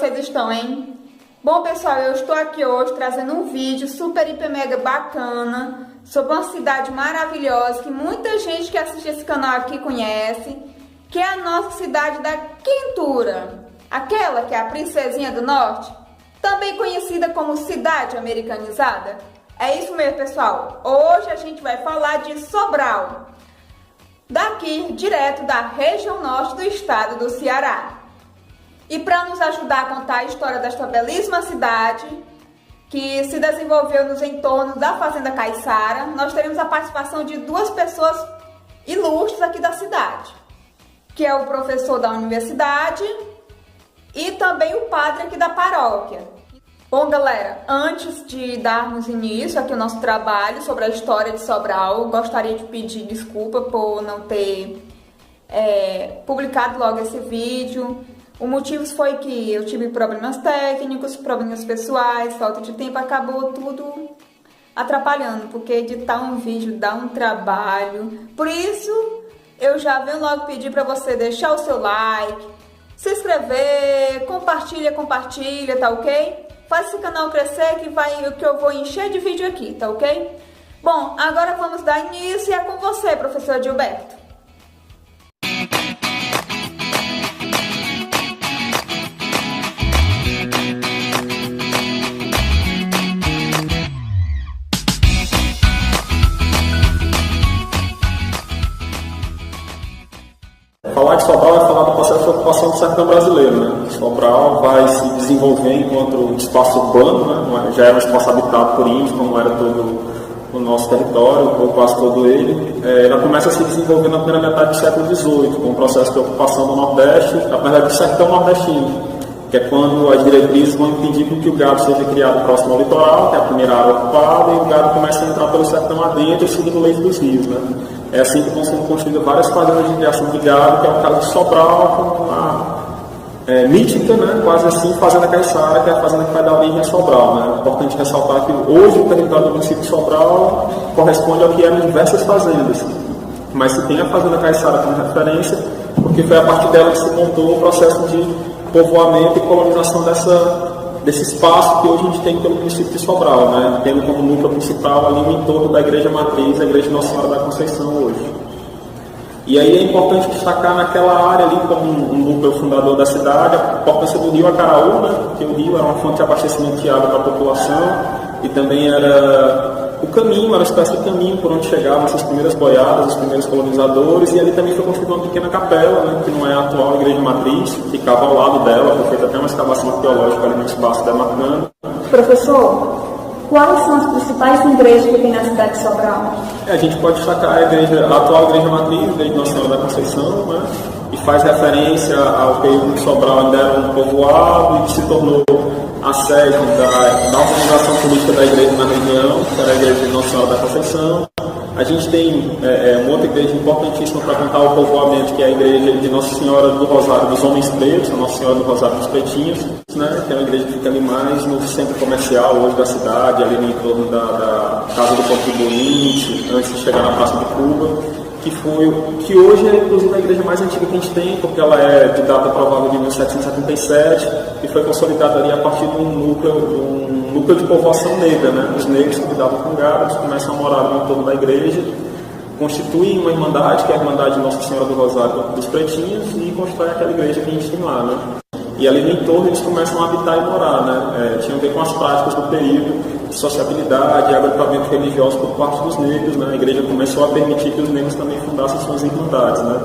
vocês estão, hein? Bom, pessoal, eu estou aqui hoje trazendo um vídeo super, hiper, mega bacana sobre uma cidade maravilhosa que muita gente que assiste esse canal aqui conhece, que é a nossa cidade da Quentura, aquela que é a Princesinha do Norte, também conhecida como cidade americanizada. É isso mesmo, pessoal. Hoje a gente vai falar de Sobral, daqui, direto da região norte do estado do Ceará. E para nos ajudar a contar a história desta belíssima cidade, que se desenvolveu nos entornos da Fazenda Caiçara, nós teremos a participação de duas pessoas ilustres aqui da cidade, que é o professor da universidade e também o padre aqui da paróquia. Bom, galera, antes de darmos início aqui ao nosso trabalho sobre a história de Sobral, gostaria de pedir desculpa por não ter publicado logo esse vídeo. O motivo foi que eu tive problemas técnicos, problemas pessoais, falta de tempo, acabou tudo atrapalhando, porque editar um vídeo dá um trabalho. Por isso, eu já venho logo pedir para você deixar o seu like, se inscrever, compartilha, tá ok? Faz esse canal crescer que eu vou encher de vídeo aqui, tá ok? Bom, agora vamos dar início e é com você, professor Gilberto. Falar de Sobral é falar do processo de ocupação do sertão brasileiro, né? Sobral vai se desenvolver enquanto espaço urbano, né? Já era um espaço habitado por índios, como era todo o nosso território, ou quase todo ele. Ela começa a se desenvolver na primeira metade do século XVIII, com o processo de ocupação do Nordeste, apesar do sertão nordestino, que é quando as diretrizes vão impedir que o gado seja criado próximo ao litoral, que é a primeira área ocupada, e o gado começa a entrar pelo sertão adentro e seguindo o leito dos rios, né? É assim que estão sendo construídas várias fazendas de criação de gado, que é o caso de Sobral, com uma mítica, né? Quase assim, Fazenda Caiçara, que é a fazenda que vai dar origem a Sobral, né? É importante ressaltar que hoje o território do município de Sobral corresponde ao que eram diversas fazendas, mas se tem a Fazenda Caiçara como referência, porque foi a partir dela que se montou o processo de povoamento e colonização desse espaço que hoje a gente tem pelo município de Sobral, né? Tendo como núcleo principal ali no entorno da igreja matriz, a igreja de Nossa Senhora da Conceição hoje. E aí é importante destacar naquela área ali como um núcleo fundador da cidade a importância do rio Acaraú, né? Porque o rio era uma fonte de abastecimento de água para a população e também era o caminho, era uma espécie de caminho por onde chegavam essas primeiras boiadas, os primeiros colonizadores, e ali também foi construída uma pequena capela, né, que não é a atual igreja matriz, ficava ao lado dela, foi feita até uma escavação arqueológica ali no espaço demarcando. Professor, quais são as principais igrejas que tem na cidade de Sobral? A gente pode destacar a atual igreja matriz, a igreja de Nossa Senhora da Conceição, né, e faz referência ao período que Sobral ainda era um povoado e que se tornou a sede da organização política da igreja na região, que era a igreja de Nossa Senhora da Conceição. A gente tem uma outra igreja importantíssima para contar o povoamento, que é a igreja de Nossa Senhora do Rosário dos Homens Pretos, a Nossa Senhora do Rosário dos Pretinhos, né, que é uma igreja que fica ali mais no centro comercial hoje da cidade, ali no entorno da Casa do Contribuinte, antes de chegar na Praça de Cuba, que hoje é inclusive a igreja mais antiga que a gente tem, porque ela é de data provável de 1777 e foi consolidada ali a partir de um núcleo de povoação negra, né? Os negros que lidavam com gado começam a morar no entorno da igreja, constituem uma irmandade, que é a Irmandade de Nossa Senhora do Rosário dos Pretinhos, e constroem aquela igreja que a gente tem lá, né? E ali no entorno eles começam a habitar e morar, né? Tinha a ver com as práticas do período, de sociabilidade, agrupamento religioso por parte dos negros, né? A igreja começou a permitir que os negros também fundassem suas irmandades, né?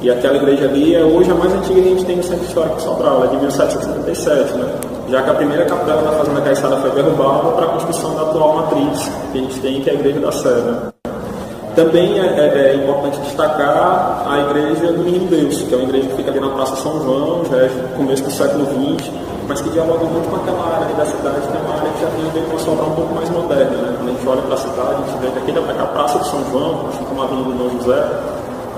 E aquela igreja ali é hoje a mais antiga que a gente tem no Centro Histórico de Sobral, é de 1777, né? Já que a primeira capela da Fazenda Caiçara foi derrubada para a construção da atual matriz que a gente tem, que é a igreja da Sé, né? Também é importante destacar a igreja do Menino Deus, que é uma igreja que fica ali na Praça São João, já é começo do século XX, mas que dialoga muito com aquela área da cidade, que é uma área que já tem a ver com uma Sobral um pouco mais moderna, né? Quando a gente olha para a cidade, a gente vê que aqui a Praça de São João, assim como a Avenida do Dom José,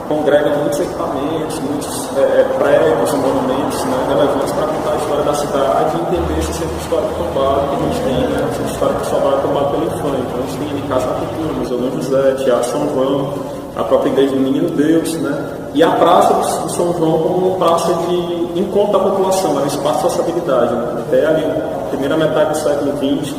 congrega muitos equipamentos, muitos prédios e monumentos, né, relevantes para contar a história da cidade e entender esse centro histórico tombado que a gente tem, né, o centro histórico de Sobral tombado pelo Infante. Então a gente tem ali Casa da Cultura, Museu Dom José, Teatro São João, a própria igreja do Menino Deus, né? E a praça do São João como uma praça de encontro da população, era um espaço de sociabilidade, né? Até ali, primeira metade do século XX,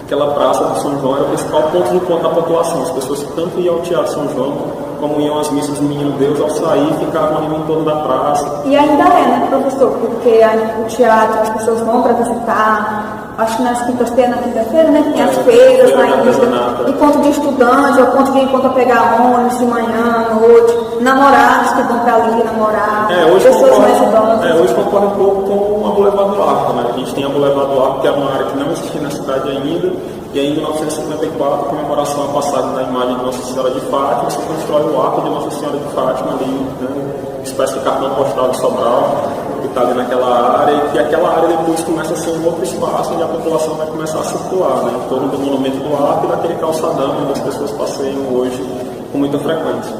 aquela praça do São João era o principal ponto de encontro da população. As pessoas tanto iam ao Teatro São João, como iam às missas do Menino Deus, ao sair, ficavam ali em torno da praça. E ainda é, né, professor? Porque o teatro, as pessoas vão para visitar, acho que nas quintas-feiras, na quinta-feira, né, tem as feiras lá em encontro de estudantes, ou ponto de encontro a pegar ônibus de manhã, à noite, namorados que vão para ali namorar, pessoas mais idosas. Hoje concorre um pouco com a Boulevard do Arco, né? A gente tem a Boulevard do Arco, que é uma área que não existia na cidade ainda, e aí em 1954, comemoração à passagem da imagem de Nossa Senhora de Fátima, se constrói o arco de Nossa Senhora de Fátima ali, né? Uma espécie de cartão postal de Sobral, que está ali naquela área, e que aquela área depois começa a ser um outro espaço onde a população vai começar a circular, né? Em torno do monumento do arco e daquele calçadão onde as pessoas passeiam hoje com muita frequência.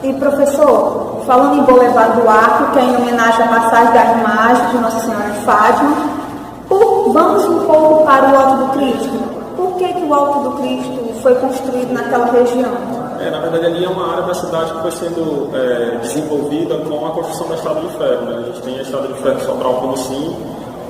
E professor, falando em Boulevard do Arco, que é em homenagem à passagem da imagem de Nossa Senhora de Fátima, vamos um pouco para o Alto do Cristo. Por que o Alto do Cristo foi construído naquela região? Na verdade, ali é uma área da cidade que foi sendo desenvolvida com a construção da Estrada de Ferro, né? A gente tem a Estrada de Ferro Sobral Camusim,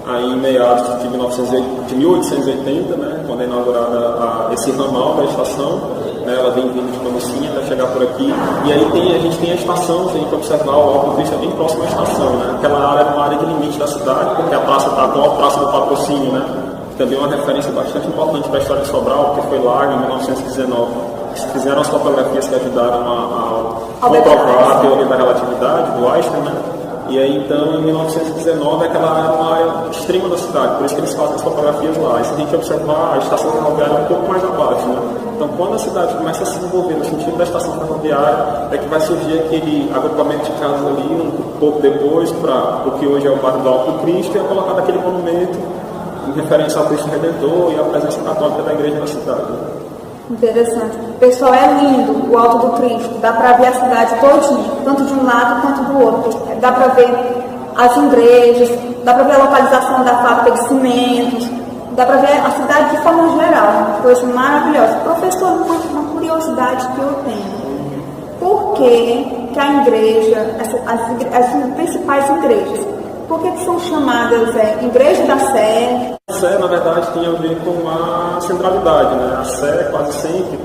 aí em meados de 1880, né? Quando é inaugurada esse ramal da estação, né? Ela vem vindo de Camusim até chegar por aqui, e aí a gente tem a estação, se a gente observar, o Alto do Cristo é bem próximo à estação, né? Aquela área é uma área de limite da cidade, porque a praça está com a Praça do Patrocínio, né? Também uma referência bastante importante para a história de Sobral, porque foi lá em 1919. Fizeram as fotografias que ajudaram a comprovar a teoria da relatividade, do Einstein, né? E aí, então, em 1919, aquela área é uma área extrema da cidade, por isso que eles fazem as fotografias lá. E se a gente observar, a estação ferroviária é um pouco mais abaixo, né? Então, quando a cidade começa a se desenvolver no sentido da estação ferroviária, é que vai surgir aquele agrupamento de casas ali, um pouco depois, para o que hoje é o bairro do Alto do Cristo, e é colocado aquele monumento em referência ao Cristo Redentor e à presença católica da igreja na cidade. Interessante. Pessoal, é lindo o Alto do Cristo. Dá para ver a cidade todinha, tanto de um lado quanto do outro. Dá para ver as igrejas, dá para ver a localização da fábrica de cimentos, dá para ver a cidade de forma geral. Uma coisa maravilhosa. Professor, uma curiosidade que eu tenho. Por que a igreja, as principais igrejas, por que são chamadas Igreja da Sé? A Sé, na verdade, tem a ver com a centralidade, né? A Sé, quase sempre,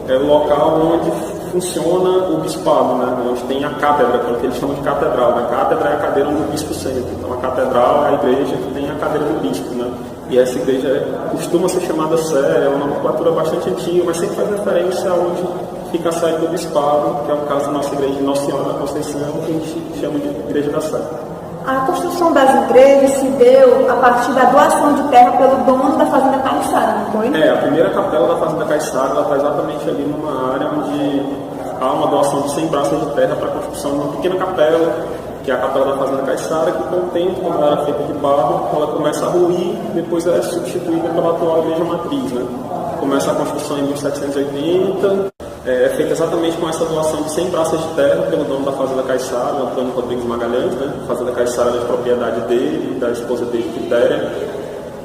é o local onde funciona o bispado, né? Onde tem a cátedra, que eles chamam de catedral. A cátedra é a cadeira onde o bispo senta. Então, a catedral é a igreja que tem a cadeira do bispo, né? E essa igreja costuma ser chamada Sé, é uma nomenclatura bastante antiga, mas sempre faz referência a onde fica a sede do bispado, que é o caso da nossa igreja de Nossa Senhora da Conceição, que a gente chama de Igreja da Sé. A construção das igrejas se deu a partir da doação de terra pelo dono da Fazenda Caiçara, não foi? A primeira capela da Fazenda Caiçara está exatamente ali numa área onde há uma doação de 100 braças de terra para a construção de uma pequena capela, que é a capela da Fazenda Caiçara, que com o tempo, quando ela era feita de barro, ela começa a ruir, depois ela é substituída pela atual igreja matriz, né? Começa a construção em 1780, é feita exatamente com essa doação de 100 braças de terra pelo dono da Fazenda Caiçara, Antônio Rodrigues Magalhães, né? A Fazenda Caiçara é de propriedade dele e da esposa dele, Quitéria,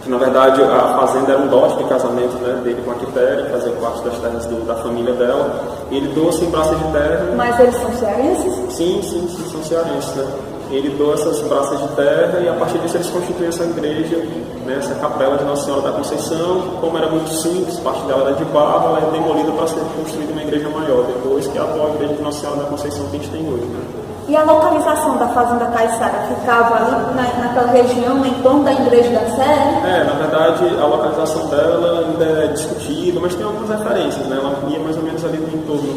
que na verdade a fazenda era um dote de casamento, né, dele com a Quitéria, que fazia parte das terras da família dela. E ele doa 100 braças de terra. Mas eles são cearenses? Sim, são cearenses, né? Ele doa essas braças de terra e a partir disso eles constituem essa igreja, né, essa capela de Nossa Senhora da Conceição. Como era muito simples, parte dela era de barro, ela é demolida para ser construída uma igreja maior, depois que é a atual igreja de Nossa Senhora da Conceição que a gente tem hoje, né? E a localização da Fazenda Caiçara ficava ali naquela região, em torno da Igreja da Sé? Na verdade, a localização dela ainda é discutida, mas tem algumas referências, né? Ela ia mais ou menos ali no entorno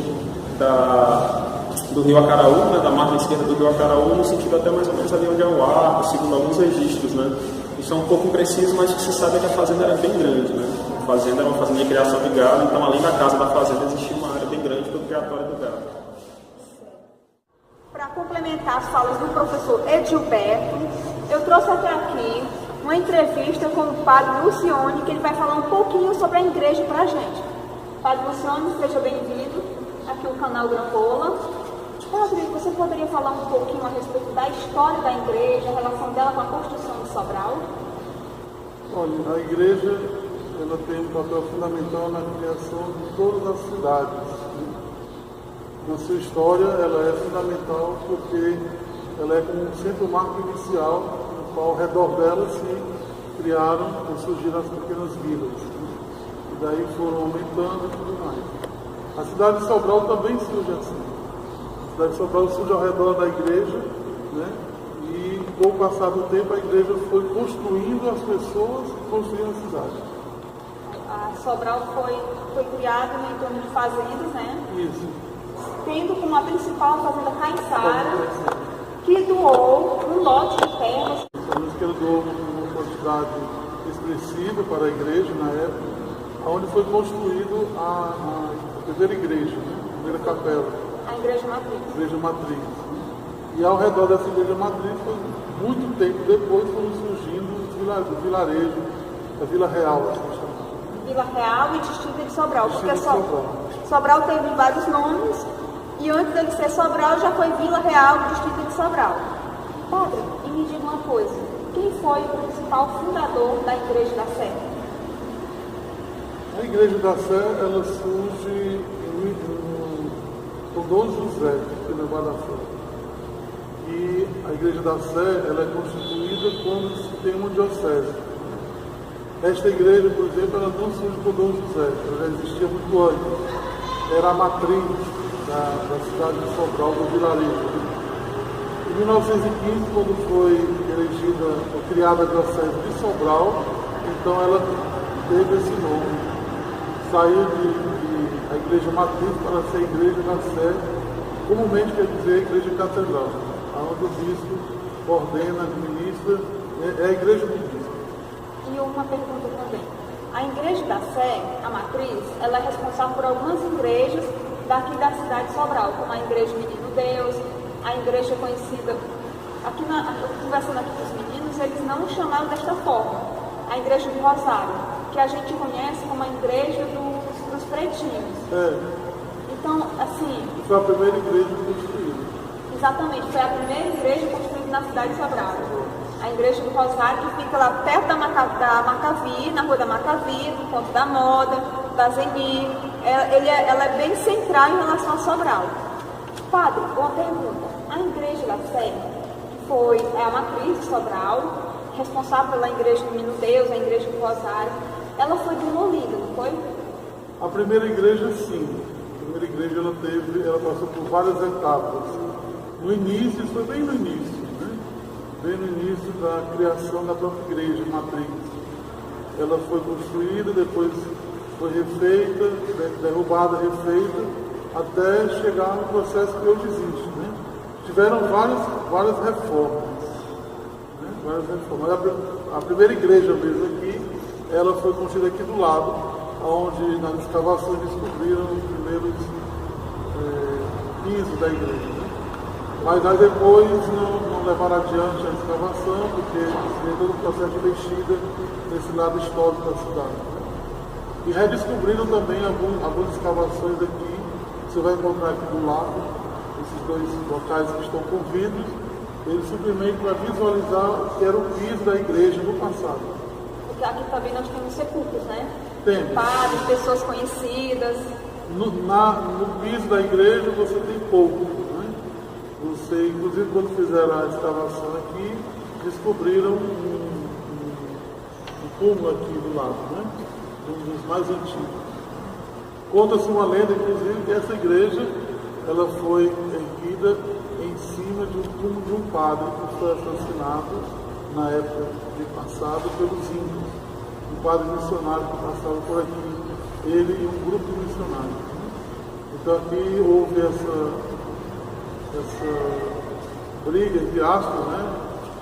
do rio Acaraú, né? Da margem esquerda do rio Acaraú, no sentido até mais ou menos ali onde é o arco, segundo alguns registros, né? Isso é um pouco impreciso, mas o que se sabe é que a fazenda era bem grande, né? A fazenda era uma fazenda de criação de gado, então além da casa da fazenda existia uma área bem grande do criatório do gado. Para complementar as falas do professor Edilberto, eu trouxe até aqui uma entrevista com o padre Lucione, que ele vai falar um pouquinho sobre a igreja para a gente. Padre Lucione, seja bem-vindo aqui ao canal Grampola. Padre, você poderia falar um pouquinho a respeito da história da igreja, a relação dela com a construção de Sobral? Olha, a igreja ela tem um papel fundamental na criação de todas as cidades. na sua história, ela é fundamental porque ela é como um centro marco inicial, no qual ao redor dela se criaram ou surgiram as pequenas vilas. E daí foram aumentando e tudo mais. A cidade de Sobral também surge assim. A cidade de Sobral surge ao redor da igreja, né? E com o passar do tempo a igreja foi construindo as pessoas e construindo a cidade. A Sobral foi criada no entorno de fazendas, né? Isso. Tendo como a principal a fazenda Caiçara, que doou um lote de terras. Sabemos que ele doou uma quantidade expressiva para a igreja na época, onde foi construído a primeira igreja, né? A primeira capela. A igreja matriz. A igreja matriz. E ao redor dessa igreja matriz, muito tempo depois, foram surgindo os vilarejos, a Vila Real, assim chamada. Vila Real e Distrito de Sobral. Distrito Porque de Sobral. Sobral teve vários nomes, e antes dele ser Sobral já foi Vila Real e Distrito de Sobral. Padre, e me diga uma coisa, quem foi o principal fundador da Igreja da Sé? A Igreja da Sé, ela surge com Dom José, que levou da Fé. E a Igreja da Sé, ela é constituída quando se tem uma diocese. Esta igreja, por exemplo, ela não surge com Dom José, ela já existia muito antes. Era a matriz da cidade de Sobral, do vilarejo. Em 1915, quando foi elegida ou criada a diocese de Sobral, então ela teve esse nome. Saiu a igreja matriz para ser a igreja da Sé, comumente quer dizer a igreja catedral, onde o bispo ordena, administra, é a igreja do bispo. E uma pergunta também. A Igreja da Sé, a matriz, ela é responsável por algumas igrejas daqui da cidade de Sobral, como a Igreja Menino Deus, a igreja conhecida, conversando aqui com os meninos, eles não chamaram desta forma, a Igreja do Rosário, que a gente conhece como a Igreja dos Pretinhos. Então, assim... Foi a primeira igreja construída. Exatamente, foi a primeira igreja construída na cidade de Sobral. A Igreja do Rosário, que fica lá perto da Macavi, na Rua da Macavi, no ponto da Moda, da Zeni. Ela é bem central em relação a Sobral. Padre, uma pergunta. A Igreja da Sé, que é a matriz de Sobral, responsável pela Igreja do Menino Deus, a Igreja do Rosário, ela foi demolida, não foi? A primeira igreja, sim. A primeira igreja, ela passou por várias etapas. No início, isso foi bem no início. Bem no início da criação da própria igreja matriz. Ela foi construída, depois foi refeita, derrubada, refeita, até chegar no processo que hoje existe. Né? Tiveram várias reformas. Né? Várias reformas. A primeira igreja mesmo aqui, ela foi construída aqui do lado, onde nas escavações descobriram os primeiros pisos da igreja. Mas aí depois não levaram adiante a escavação, porque tem todo o processo de mexida nesse lado histórico da cidade. E redescobriram também algumas escavações aqui, você vai encontrar aqui do lado, esses dois locais que estão com vidros, eles simplesmente para visualizar o que era o piso da igreja no passado. Porque aqui também nós temos sepulcros, né? Temos. Padres, pessoas conhecidas. No piso da igreja você tem pouco. Inclusive, quando fizeram a escavação aqui, descobriram um túmulo aqui do lado, né? Um dos mais antigos. Conta-se uma lenda, inclusive, que essa igreja ela foi erguida em cima de um túmulo de um padre que foi assassinado na época de passado pelos índios. Um padre missionário que passava por aqui, ele e um grupo de missionários. Então aqui houve essa briga entre aspas, né?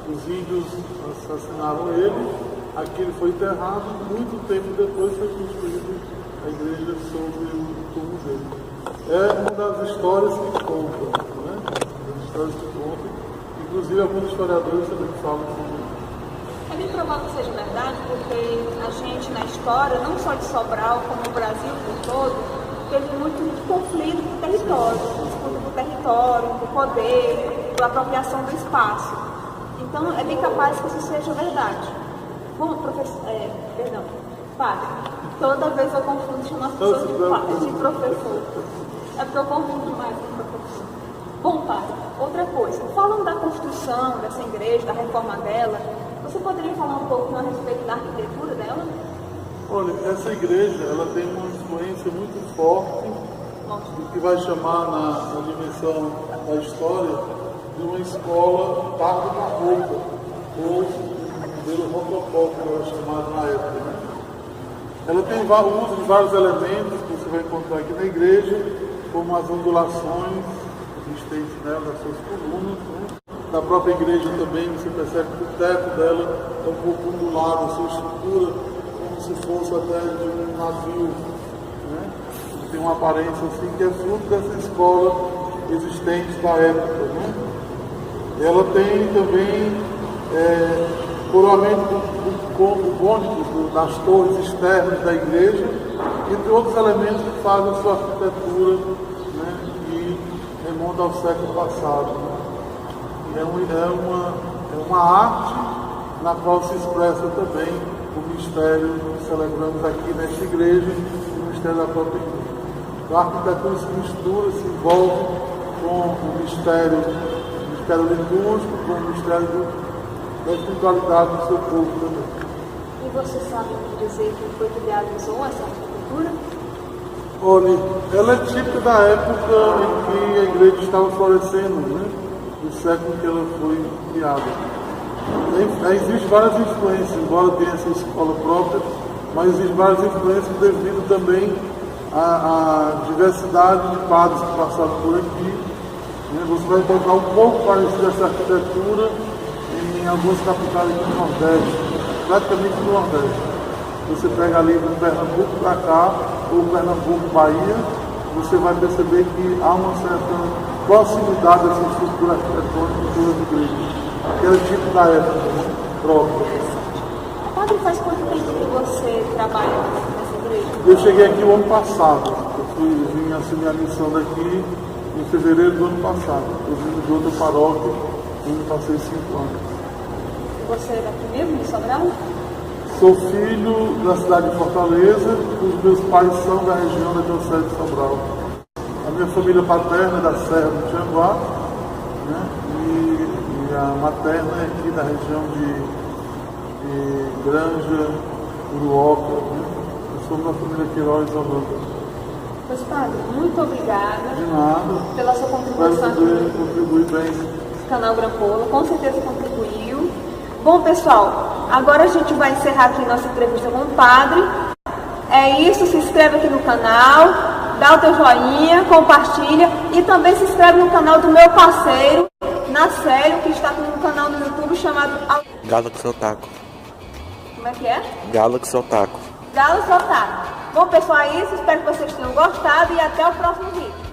Os índios assassinaram ele, aqui ele foi enterrado, muito tempo depois foi construída a igreja sobre o túmulo dele. É uma das histórias que contam, né? As histórias que contam, inclusive alguns historiadores também falam sobre isso. É bem provável que seja verdade, porque a gente na história, não só de Sobral, como o Brasil como todo, teve muito conflito por território, disputa por território, por poder, por apropriação do espaço. Então, é bem capaz que isso seja verdade. Bom, padre, toda vez eu confundo chamar as pessoas de professor. É porque eu confundo mais com o professor. Bom, padre, outra coisa. Falando da construção dessa igreja, da reforma dela, você poderia falar um pouco a respeito da arquitetura dela? Olha, essa igreja, ela tem uma influência muito forte, o que vai chamar na dimensão da história de uma escola tardo-barroca, ou modelo rococó, que era chamado na época. Né? Ela tem uso de vários elementos que você vai encontrar aqui na igreja, como as ondulações existentes nela, das suas colunas. Né? Na própria igreja também você percebe que o teto dela é um pouco ondulado, a sua estrutura, como se fosse até de um navio. Né? Tem uma aparência assim que é fruto dessa escola existente da época. Né? Ela tem também coroamento do cônico das torres externas da igreja, entre outros elementos que fazem a sua arquitetura, né, e remonta ao século passado. Né? É uma arte na qual se expressa também o mistério que celebramos aqui nesta igreja, o mistério da própria igreja. A arquitetura se mistura, se envolve com o mistério litúrgico, com o mistério da espiritualidade do seu povo também. E você sabe dizer que foi que realizou essa arquitetura? Olha, ela é típica da época em que a igreja estava florescendo, né? Do século em que ela foi criada. Existem várias influências, embora tenha essa escola própria, mas existem várias influências devido também à diversidade de padres que passaram por aqui. Né? Você vai encontrar um pouco parecido essa arquitetura em algumas capitais do Nordeste, praticamente do Nordeste. Você pega ali do Pernambuco para cá, ou Pernambuco, Bahia, você vai perceber que há uma certa proximidade dessa estrutura arquitetônica em todas as igrejas, que era tipo da época, né? Própria. Padre, faz quanto tempo que você trabalha nessa igreja? Eu cheguei aqui o ano passado, vim assumir a missão daqui em fevereiro do ano passado. Eu vim de outra paróquia, onde passei 5 anos. Você é daqui mesmo, de Sobral? Sou filho da cidade de Fortaleza, os meus pais são da região da Diocese de Sobral. A minha família paterna é da Serra do Tianguá, né? E a materna é aqui da região de Granja, Uruoca. Né? Eu sou da família Queiroz Holanda. Pois, padre, muito obrigada. De nada. Pela sua contribuição aqui. Contribui bem. No canal Grampola, com certeza contribuiu. Bom, pessoal, agora a gente vai encerrar aqui nossa entrevista com o padre. É isso, se inscreve aqui no canal, dá o teu joinha, compartilha e também se inscreve no canal do meu parceiro, Nacélio, que está aqui no canal do YouTube chamado Galaxy Otaku. Como é que é? Galaxy Otaku. Galaxy Otaku. Bom, pessoal, é isso. Espero que vocês tenham gostado e até o próximo vídeo.